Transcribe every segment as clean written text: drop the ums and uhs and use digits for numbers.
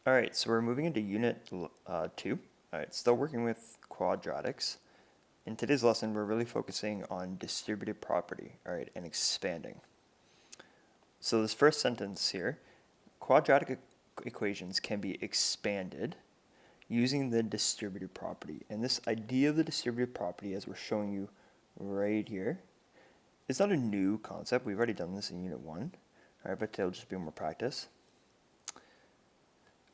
All right, so we're moving into Unit 2. All right, still working with quadratics. In today's lesson, we're really focusing on distributed property, all right, and expanding. So this first sentence here, quadratic equations can be expanded using the distributed property. And this idea of the distributed property, as we're showing you right here, is not a new concept. We've already done this in Unit 1, all right, but it'll just be more practice.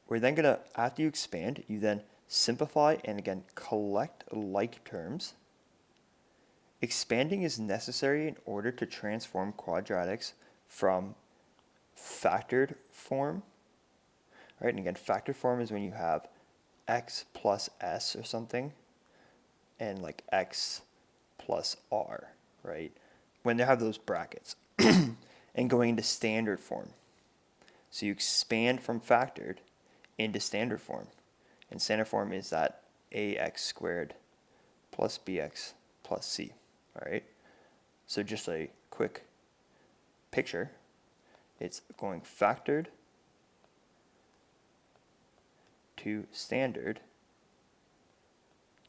We're then going to, after you expand, you then simplify and again collect like terms. Expanding is necessary in order to transform quadratics from factored form. Right, and again, factored form is when you have x plus s or something, and like x plus r, right? When they have those brackets, and going into standard form. So you expand from factored into standard form. And standard form is that ax squared plus bx plus c, all right? So just a quick picture. It's going factored to standard.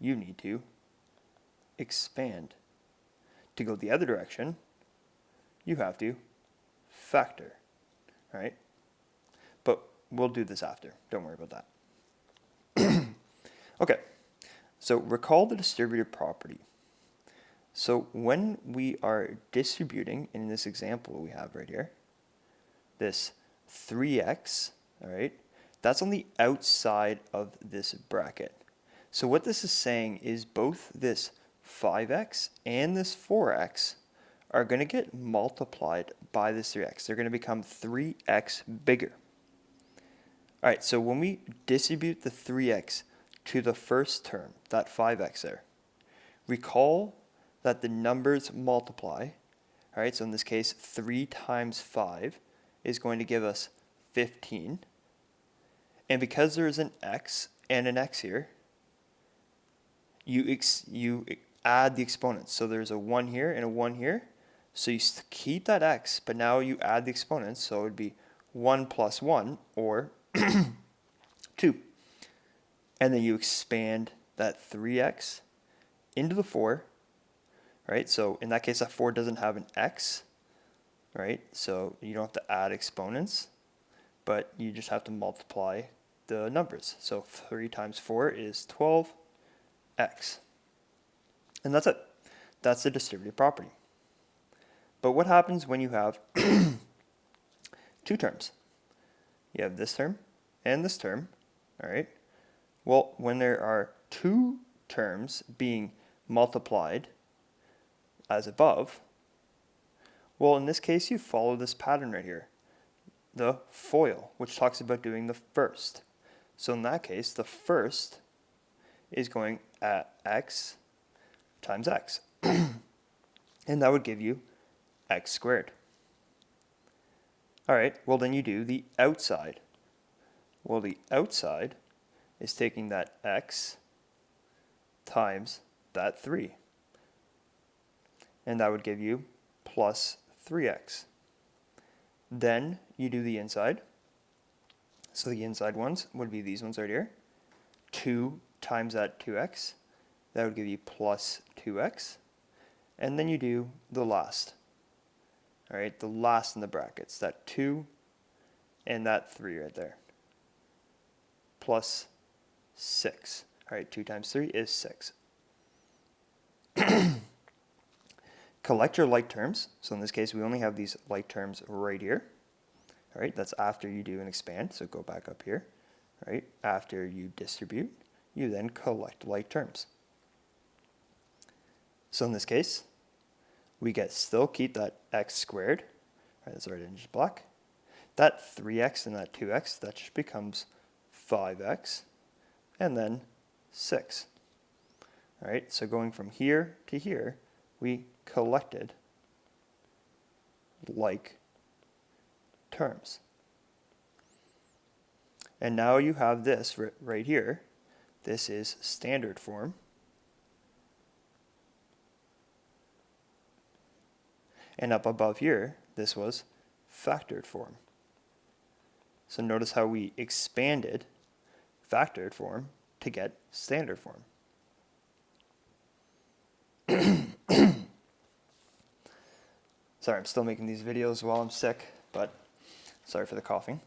You need to expand. To go the other direction, you have to factor, all right? But we'll do this after. Don't worry about that. Okay, so recall the distributed property. So when we are distributing, in this example we have right here, this 3x, all right, that's on the outside of this bracket. So what this is saying is both this 5x and this 4x are going to get multiplied by this 3x. They're going to become 3x bigger. All right, so when we distribute the 3x to the first term, that 5x there, recall that the numbers multiply. All right, so in this case, 3 times 5 is going to give us 15. And because there is an x and an x here, you add the exponents. So there's a 1 here and a 1 here. So you keep that x, but now you add the exponents. So it would be 1 plus 1, or 2. And then you expand that 3x into the 4. Right? So in that case, that 4 doesn't have an x. Right? So you don't have to add exponents, but you just have to multiply the numbers. So 3 times 4 is 12x. And that's it. That's the distributed property. But what happens when you have two terms? You have this term and this term, all right? Well, when there are two terms being multiplied as above, well, in this case, you follow this pattern right here, the FOIL, which talks about doing the first. So in that case, the first is going at x times x. And that would give you x squared. All right, well then you do the outside. Well, the outside is taking that x times that 3. And that would give you plus 3x. Then you do the inside. So the inside ones would be these ones right here. 2 times that 2x. That would give you plus 2x. And then you do the last. All right, the last in the brackets, that 2 and that 3 right there. Plus 6. All right, 2 times 3 is 6. Collect your like terms. So in this case, we only have these like terms right here. All right, that's after you do an expand. So go back up here. All right, after you distribute, you then collect like terms. So in this case, we still keep that x squared. All right, that's already in just black. That 3x and that 2x, that just becomes 5x, and then 6. All right, so going from here to here, we collected like terms. And now you have this right here. This is standard form. And up above here, this was factored form. So notice how we expanded factored form to get standard form. Sorry, I'm still making these videos while I'm sick, but sorry for the coughing.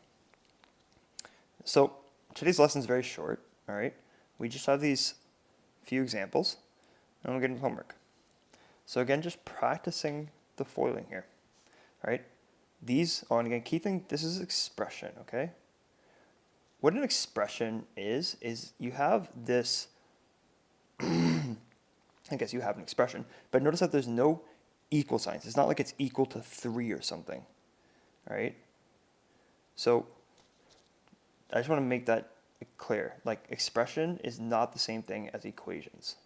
So today's lesson is very short, all right? We just have these few examples, and we'll get into homework. So again, just practicing the foiling here, all right? And again, key thing, this is expression, okay? What an expression is you have this, I guess you have an expression, but notice that there's no equal signs. It's not like it's equal to 3 or something, all right? So I just want to make that clear. Like, expression is not the same thing as equations.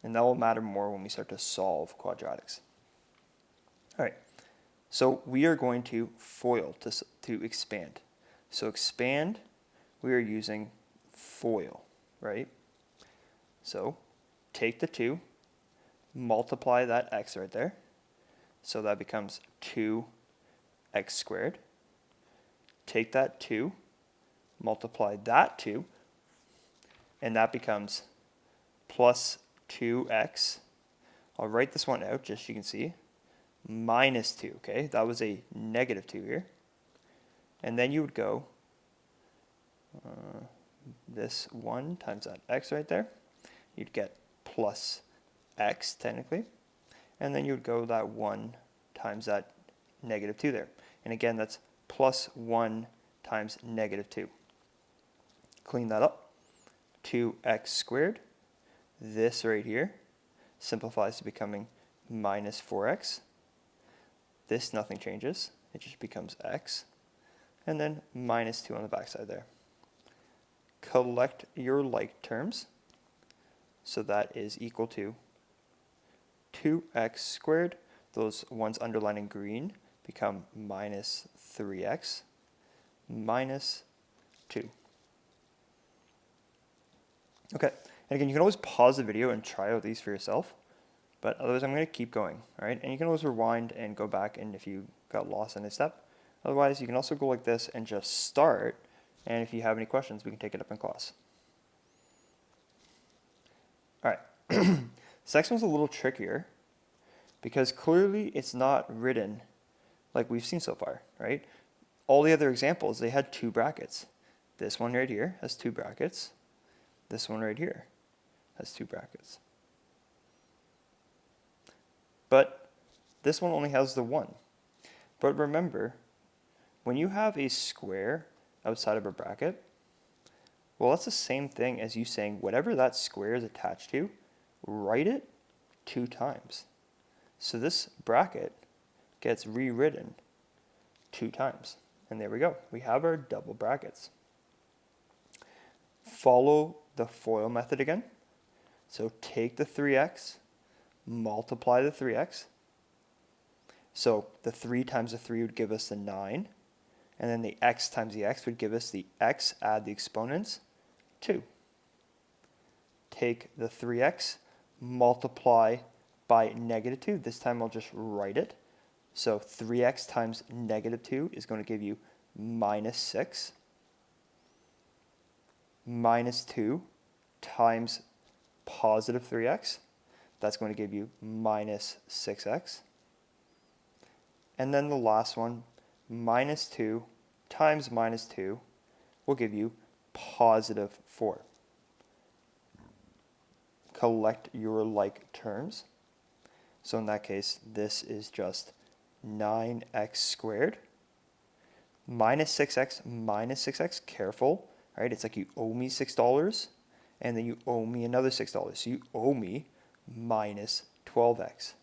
And that will matter more when we start to solve quadratics. All right, so we are going to FOIL to expand. So expand, we are using FOIL, right? So take the 2, multiply that x right there. So that becomes 2x squared. Take that 2, multiply that 2, and that becomes plus 2x. I'll write this one out just so you can see. Minus 2, okay? That was a negative 2 here. And then you would go this 1 times that x right there. You'd get plus x, technically. And then you would go that 1 times that negative 2 there. And again, that's plus 1 times negative 2. Clean that up. 2x squared. This right here simplifies to becoming minus 4x. This, nothing changes. It just becomes x. And then minus 2 on the backside there. Collect your like terms. So that is equal to 2x squared. Those ones underlined in green become minus 3x minus 2. Okay, and again, you can always pause the video and try out these for yourself, but otherwise I'm going to keep going, all right? And you can always rewind and go back and if you got lost in a step. Otherwise, you can also go like this and just start, and if you have any questions, we can take it up in class. All right, this next one's a little trickier because clearly it's not written like we've seen so far, right? All the other examples, they had 2 brackets. This one right here has 2 brackets. This one right here has 2 brackets. But this one only has the 1. But remember, when you have a square outside of a bracket, well, that's the same thing as you saying whatever that square is attached to, write it 2 times. So this bracket gets rewritten 2 times. And there we go. We have our double brackets. Follow the FOIL method again. So take the 3x, multiply the 3x. So the 3 times the 3 would give us the 9. And then the x times the x would give us the x, add the exponents, 2. Take the 3x, multiply by negative 2. This time I'll just write it. So 3x times negative 2 is going to give you minus 6. Minus 2 times positive 3x. That's going to give you minus 6x. And then the last one, minus 2 times minus 2 will give you positive 4. Collect your like terms. So in that case, this is just 9x squared minus 6x, careful, right? It's like you owe me $6 and then you owe me another $6. So you owe me minus 12x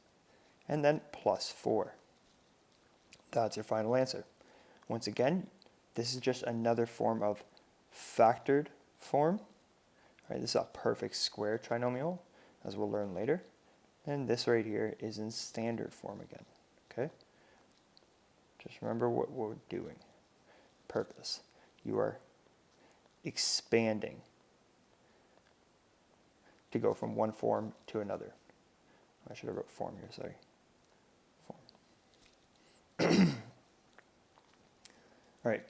and then plus 4. That's your final answer. Once again, this is just another form of factored form. Right, this is a perfect square trinomial, as we'll learn later. And this right here is in standard form again, okay? Just remember what we're doing. Purpose. You are expanding to go from one form to another. I should have wrote form here, sorry. Form. All right.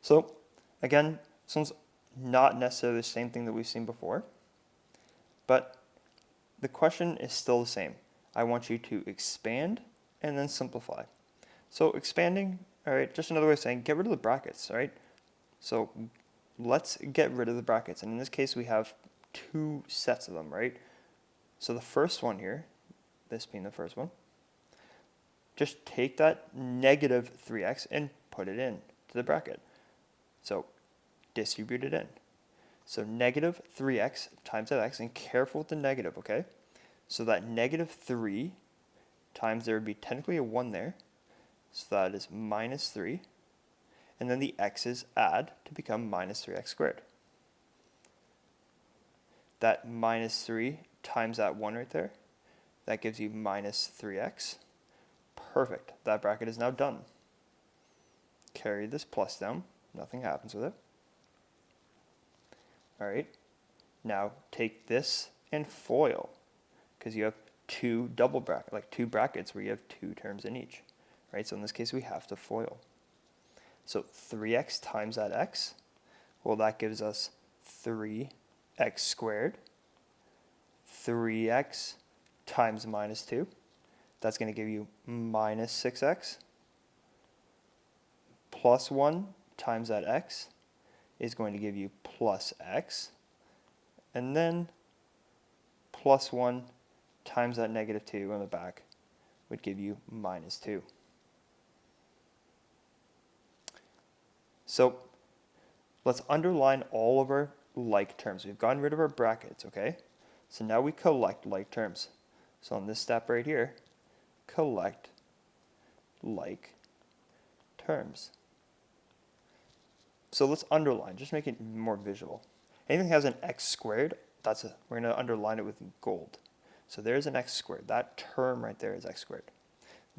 So again, this one's not necessarily the same thing that we've seen before, but the question is still the same. I want you to expand and then simplify. So expanding, all right, just another way of saying get rid of the brackets, all right? So let's get rid of the brackets. And in this case, we have two sets of them, right? So the first one here, this being the first one, just take that negative 3x and put it in to the bracket. So distribute it in. So negative 3x times that x, and careful with the negative, okay? So that negative 3 times, there would be technically a 1 there. So that is minus 3. And then the x's add to become minus 3x squared. That minus 3 times that 1 right there, that gives you minus 3x. Perfect. That bracket is now done. Carry this plus down. Nothing happens with it. All right. Now take this and FOIL, because you have two brackets where you have two terms in each. Right? So in this case, we have to FOIL. So 3x times that x, well, that gives us 3x squared. 3x times minus 2, that's going to give you minus 6x. Plus 1 times that x is going to give you plus x. And then plus 1 times that negative 2 on the back would give you minus 2. So let's underline all of our like terms. We've gotten rid of our brackets, okay? So now we collect like terms. So on this step right here, collect like terms. So let's underline, just make it more visual. Anything that has an x squared, we're going to underline it with gold. So there's an x squared. That term right there is x squared.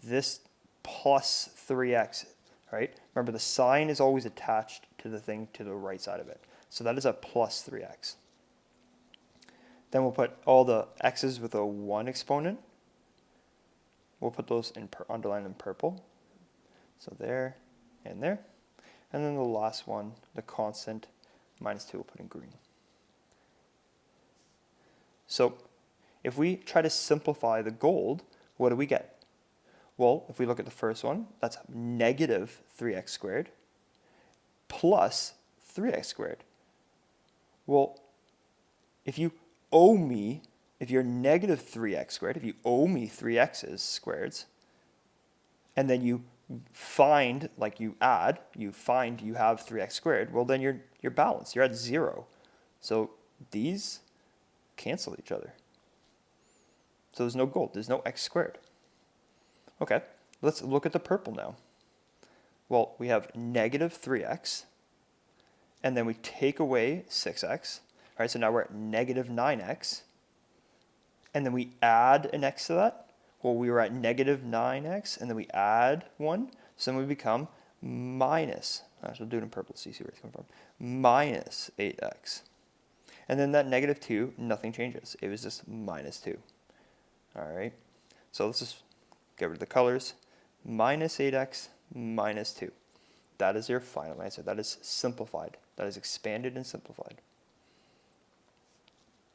This plus 3x, right? Remember, the sign is always attached to the thing to the right side of it. So that is a plus 3x. Then we'll put all the x's with a 1 exponent. We'll put those underlined in purple. So there and there. And then the last one, the constant, minus 2, we'll put in green. So if we try to simplify the gold, what do we get? Well, if we look at the first one, that's negative 3x squared plus 3x squared. Well, if you're negative 3x squared, if you owe me 3x's squareds, and then you find, like you have 3x squared, well then you're balanced, you're at 0. So these cancel each other. So there's no gold, there's no x squared. Okay, let's look at the purple now. Well, we have negative 3x, and then we take away 6x. All right, so now we're at negative 9x, and then we add an x to that. Well, we were at negative 9x, and then we add 1, so then we become minus, I'll do it in purple so you see where it's coming from, minus 8x. And then that negative 2, nothing changes. It was just minus 2. All right, so let's just get rid of the colors. Minus 8x, minus 2. That is your final answer. That is simplified. That is expanded and simplified.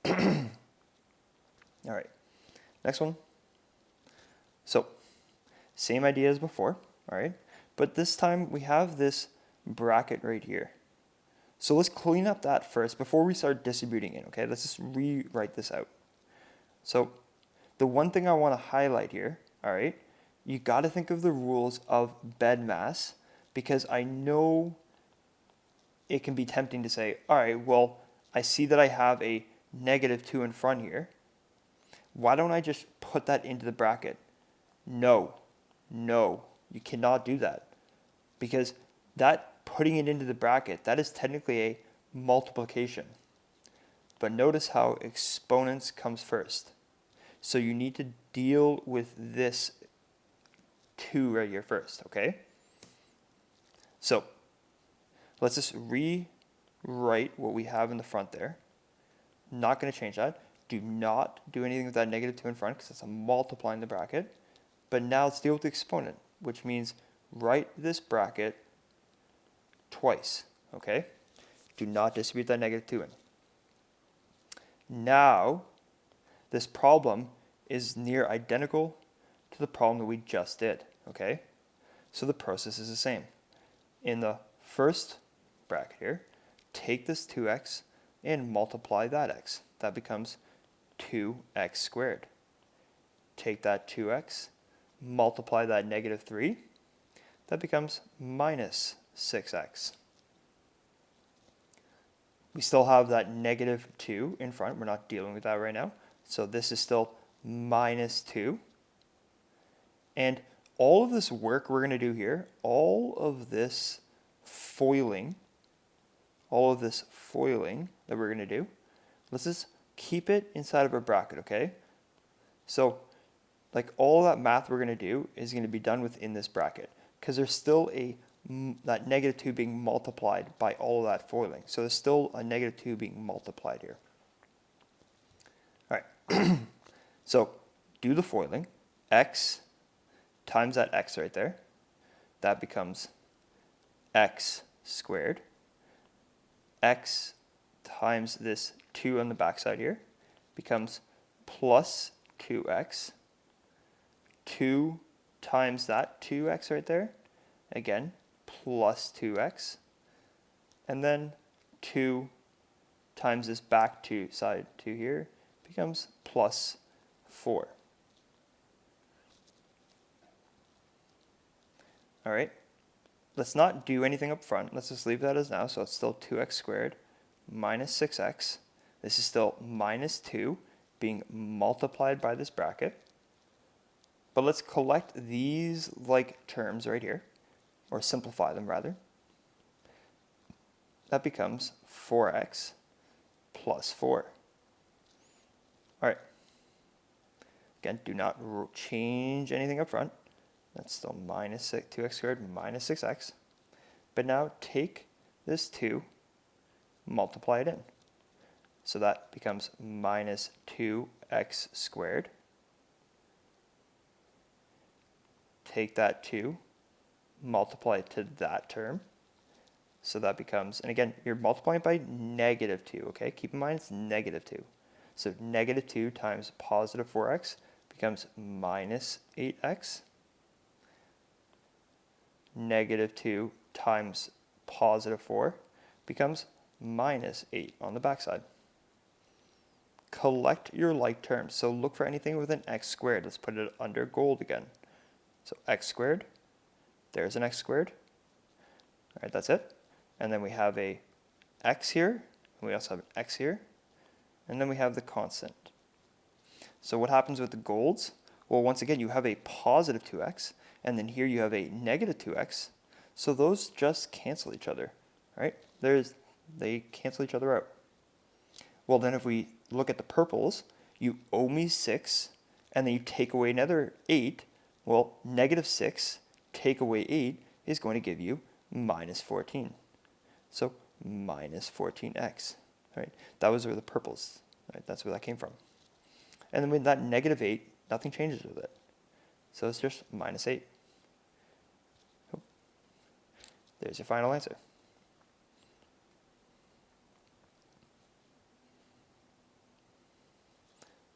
All right, next one. So, same idea as before, all right? But this time we have this bracket right here. So let's clean up that first before we start distributing it, okay? Let's just rewrite this out. So the one thing I want to highlight here, all right, you got to think of the rules of bed mass, because I know it can be tempting to say, all right, well, I see that I have a negative 2 in front here. Why don't I just put that into the bracket? No, you cannot do that, because that putting it into the bracket, that is technically a multiplication. But notice how exponents comes first. So you need to deal with this 2 right here first, okay? So let's just rewrite what we have in the front there. Not going to change that. Do not do anything with that negative 2 in front, because it's a multiplying the bracket. But now let's deal with the exponent, which means write this bracket twice, okay? Do not distribute that negative 2 in. Now, this problem is near identical to the problem that we just did, okay? So the process is the same. In the first bracket here, take this 2x and multiply that x. That becomes 2x squared. Take that 2x, multiply that negative 3. That becomes minus 6x. We still have that negative 2 in front. We're not dealing with that right now. So this is still minus 2. And all of this work we're going to do here, all of this foiling that we're going to do, let's just keep it inside of a bracket, okay? So like all that math we're going to do is going to be done within this bracket because there's still that negative 2 being multiplied by all of that foiling. So there's still a negative 2 being multiplied here. All right, so do the foiling. X times that x right there, that becomes x squared. X times this 2 on the backside here becomes plus 2x. 2 times that 2x right there, again, plus 2x. And then 2 times this back side 2 here becomes plus 4. All right, let's not do anything up front. Let's just leave that as now. So it's still 2x squared minus 6x. This is still minus 2 being multiplied by this bracket. But let's collect these like terms right here, or simplify them rather. That becomes 4x plus 4. All right. Again, do not change anything up front. That's still minus 2x squared minus 6x. But now take this 2, multiply it in. So that becomes minus 2x squared. Take that 2, multiply it to that term. So that becomes, and again, you're multiplying it by negative 2, okay? Keep in mind it's negative 2. So negative 2 times positive 4x becomes minus 8x. Negative 2 times positive 4 becomes minus 8 on the backside. Collect your like terms. So look for anything with an x squared. Let's put it under gold again. So x squared, there's an x squared. All right, that's it. And then we have a x here, and we also have an x here, and then we have the constant. So what happens with the golds? Well, once again, you have a positive 2x, and then here you have a negative 2x. So those just cancel each other, right? They cancel each other out. Well, then if we look at the purples, you owe me 6, and then you take away another 8. Well, negative 6 take away 8 is going to give you minus 14. So minus 14x, right? That was where the purples, right? That's where that came from. And then with that negative 8, nothing changes with it. So it's just minus 8. There's your final answer.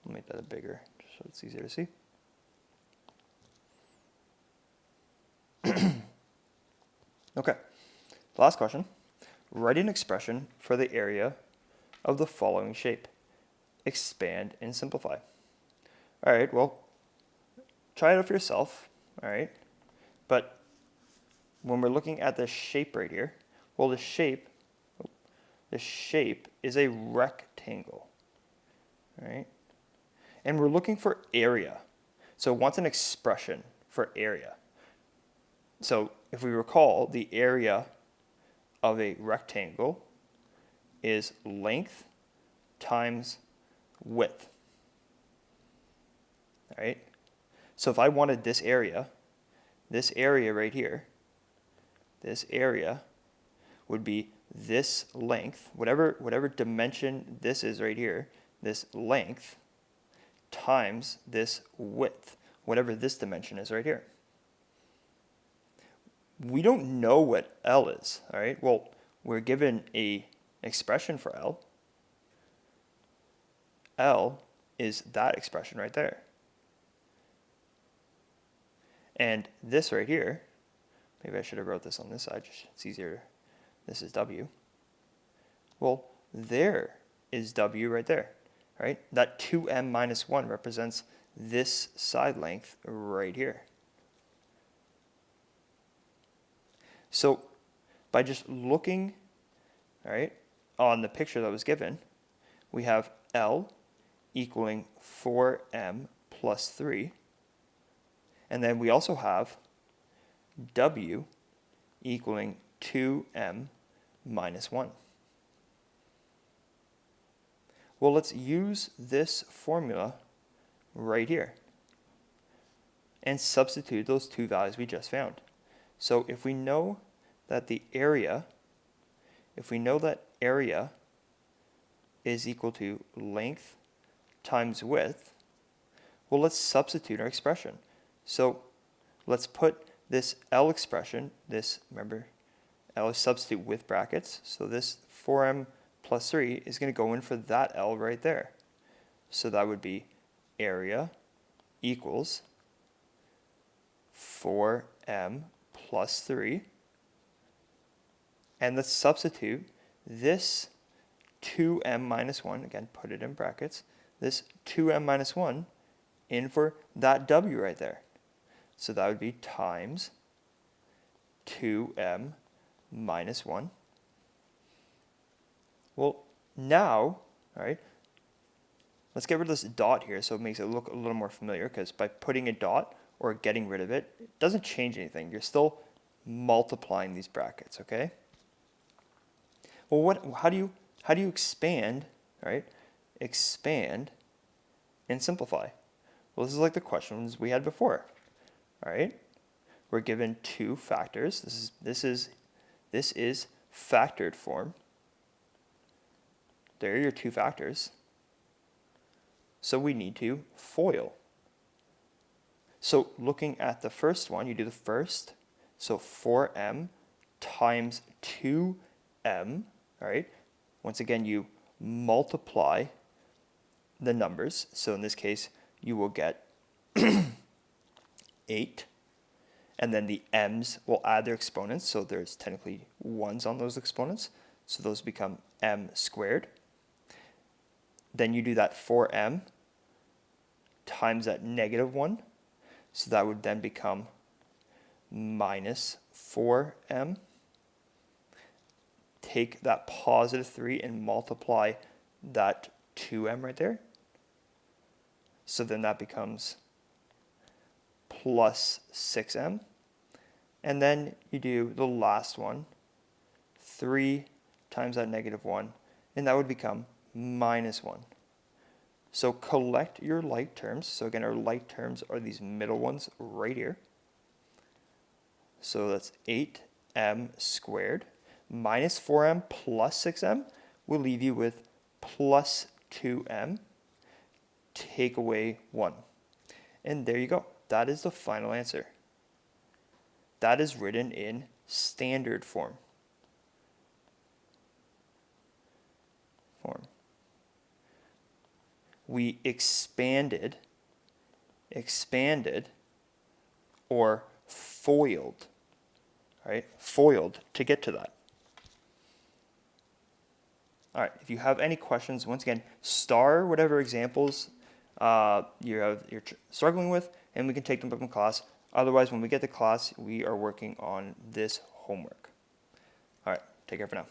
I'll make that a bigger just so it's easier to see. Okay, last question. Write an expression for the area of the following shape. Expand and simplify. All right, well, try it out for yourself, all right? But when we're looking at the shape right here, well, the shape is a rectangle, all right? And we're looking for area. So it wants an expression for area. So if we recall, the area of a rectangle is length times width. All right? So if I wanted this area right here, this area would be this length, whatever dimension this is right here, this length times this width, whatever this dimension is right here. we don't know what L is, all right? Well, we're given a expression for L. L is that expression right there. And this right here, maybe I should have wrote this on this side, it's easier. This is W. Well, there is W right there, right? That 2m minus 1 represents this side length right here. So by just looking, all right, on the picture that was given, we have L equaling 4m plus 3. And then we also have W equaling 2m minus 1. Well, let's use this formula right here and substitute those two values we just found. So if we know that the area, is equal to length times width, well, let's substitute our expression. So let's put this L expression, remember, L is substitute with brackets, so this 4m plus 3 is going to go in for that L right there. So that would be area equals 4m plus 3. And let's substitute this 2m minus 1, again, put it in brackets, this 2m minus 1 in for that W right there. So that would be times 2m minus 1. Well, now, all right, let's get rid of this dot here so it makes it look a little more familiar, because by putting a dot or getting rid of it, it doesn't change anything. You're still multiplying these brackets, okay? Well, how do you expand, right? Expand and simplify. Well, this is like the questions we had before. All right, we're given two factors. This is factored form. There are your two factors. So we need to FOIL. So looking at the first one, you do the first. So 4m times 2m. All right. Once again, you multiply the numbers. So in this case, you will get 8, and then the m's will add their exponents, so there's technically 1s on those exponents, so those become m squared. Then you do that 4m times that negative 1, so that would then become minus 4m. Take that positive 3 and multiply that 2m right there, so then that becomes plus 6m. And then you do the last one, 3 times that negative 1, and that would become minus 1. So collect your like terms. So again, our like terms are these middle ones right here. So that's 8m squared minus 4m plus 6m will leave you with plus 2m. Take away 1. And there you go. That is the final answer. That is written in standard form. We expanded, or FOILed, right? FOILed to get to that. All right, if you have any questions, once again, star whatever examples you're struggling with, and we can take them up in class. Otherwise, when we get to class, we are working on this homework. All right, take care for now.